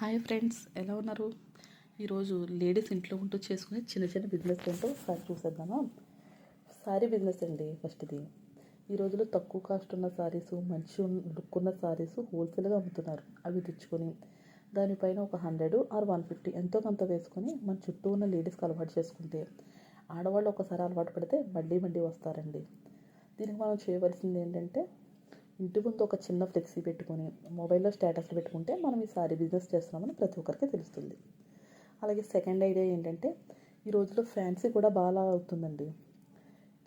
Hi friends, ఎలా ఉన్నారు? ఈరోజు లేడీస్ ఇంట్లో ఉంటూ చేసుకునే చిన్న చిన్న బిజినెస్ ఏంటో ఒకసారి చూసేద్దామా. శారీ బిజినెస్ అండి. ఫస్ట్ది ఈ రోజుల్లో తక్కువ కాస్ట్ ఉన్న శారీస్, మంచి లుక్ ఉన్న శారీస్ హోల్సేల్గా అమ్ముతున్నారు. అవి తెచ్చుకొని దానిపైన ఒక 100 ఆర్ 150 ఎంతో కొంత వేసుకొని మన చుట్టూ ఉన్న లేడీస్కి అలవాటు చేసుకుంటే, ఆడవాళ్ళు ఒకసారి అలవాటు పడితే మళ్ళీ మళ్ళీ వస్తారండి. దీనికి మనం చేయవలసింది ఏంటంటే, ఇంటి ముందు ఒక చిన్న ఫ్లెక్సీ పెట్టుకొని మొబైల్లో స్టేటస్లు పెట్టుకుంటే మనం ఈ సారీ బిజినెస్ చేస్తున్నామని ప్రతి ఒక్కరికి తెలుస్తుంది. అలాగే సెకండ్ ఐడియా ఏంటంటే, ఈ రోజుల్లో ఫ్యాన్సీ కూడా బాగా అవుతుందండి.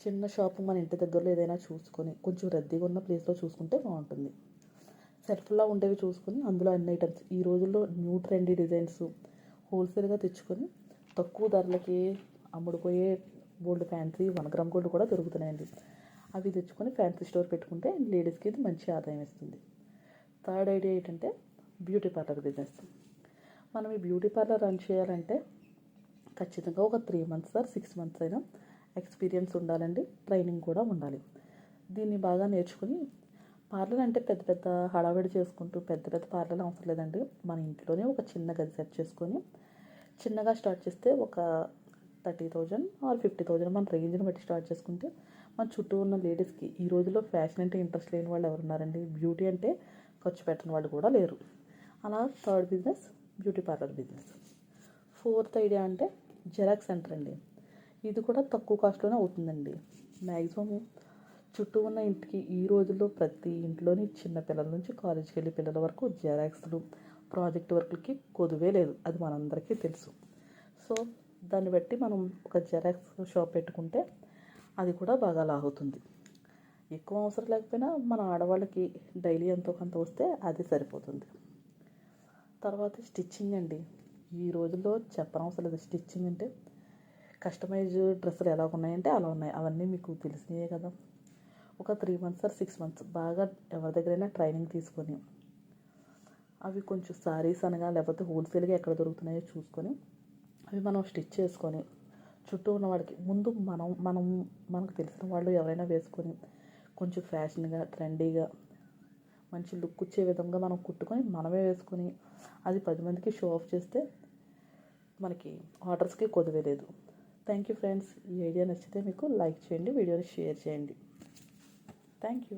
చిన్న షాపు మన ఇంటి దగ్గరలో ఏదైనా చూసుకొని కొంచెం రద్దీగా ఉన్న ప్లేస్లో చూసుకుంటే బాగుంటుంది. సెల్ఫ్లో ఉండేవి చూసుకొని అందులో అన్ని ఐటమ్స్ ఈ రోజుల్లో న్యూ ట్రెండీ డిజైన్స్ హోల్సేల్గా తెచ్చుకొని తక్కువ ధరలకి అమ్ముడుపోయే గోల్డ్ ఫ్యాన్సీ 1 గ్రామ్ గోల్డ్ కూడా దొరుకుతున్నాయండి. అవి తెచ్చుకొని ఫ్యాన్సీ స్టోర్ పెట్టుకుంటే లేడీస్కి ఇది మంచి ఆదాయం ఇస్తుంది. థర్డ్ ఐడియా ఏంటంటే, బ్యూటీ పార్లర్ బిజినెస్. మనం ఈ బ్యూటీ పార్లర్ రన్ చేయాలంటే ఖచ్చితంగా ఒక 3 months ఆర్ 6 months అయినా ఎక్స్పీరియన్స్ ఉండాలండి. ట్రైనింగ్ కూడా ఉండాలి. దీన్ని బాగా నేర్చుకుని పార్లర్ అంటే పెద్ద పెద్ద హడావిడి చేసుకుంటూ పెద్ద పెద్ద పార్లర్ అవసరం లేదండి. మన ఇంట్లోనే ఒక చిన్న గది సెట్ చేసుకొని చిన్నగా స్టార్ట్ చేస్తే ఒక 30,000 ఆర్ 50,000 మన రేంజ్ని బట్టి స్టార్ట్ చేసుకుంటే మన చుట్టూ ఉన్న లేడీస్కి, ఈ రోజుల్లో ఫ్యాషన్ అంటే ఇంట్రెస్ట్ లేని వాళ్ళు ఎవరున్నారండి? బ్యూటీ అంటే ఖర్చు పెట్టని వాళ్ళు కూడా లేరు. అలా third business beauty parlour business. Fourth idea అంటే జెరాక్స్ సెంటర్ అండి. ఇది కూడా తక్కువ కాస్ట్లోనే అవుతుందండి. మ్యాక్సిమం చుట్టూ ఉన్న ఇంటికి ఈ రోజుల్లో ప్రతి ఇంట్లోని చిన్న పిల్లల నుంచి కాలేజీకి వెళ్ళే పిల్లల వరకు జెరాక్స్లు, ప్రాజెక్ట్ వర్క్లకి కొదువే లేదు. అది మనందరికీ తెలుసు. సో దాన్ని బట్టి మనం ఒక జెరాక్స్ షాప్ పెట్టుకుంటే అది కూడా బాగా లాగుతుంది. ఎక్కువ అవసరం లేకపోయినా మన ఆడవాళ్ళకి డైలీ ఎంతో కొంత వస్తే అది సరిపోతుంది. తర్వాత స్టిచ్చింగ్ అండి. ఈ రోజుల్లో చెప్పనవసరం లేదు. స్టిచ్చింగ్ అంటే కస్టమైజ్ డ్రెస్సులు ఎలా ఉన్నాయంటే అలా ఉన్నాయి. అవన్నీ మీకు తెలిసినాయే కదా. ఒక 3 months ఆర్ 6 months బాగా ఎవరి దగ్గరైనా ట్రైనింగ్ తీసుకొని అవి కొంచెం సారీస్ అనగా లేకపోతే హోల్సేల్గా ఎక్కడ దొరుకుతున్నాయో చూసుకొని అవి మనం స్టిచ్ చేసుకొని చుట్టూ ఉన్న వాడికి ముందు మనకు తెలిసిన వాళ్ళు ఎవరైనా వేసుకొని కొంచెం ఫ్యాషన్గా ట్రెండీగా మంచి లుక్ వచ్చే విధంగా మనం కుట్టుకొని మనమే వేసుకొని అది 10 మందికి షో ఆఫ్ చేస్తే మనకి ఆర్డర్స్కి కొదువే లేదు. Thank you friends. ఈ ఐడియా నచ్చితే మీకు లైక్ చేయండి, వీడియోని షేర్ చేయండి. Thank you.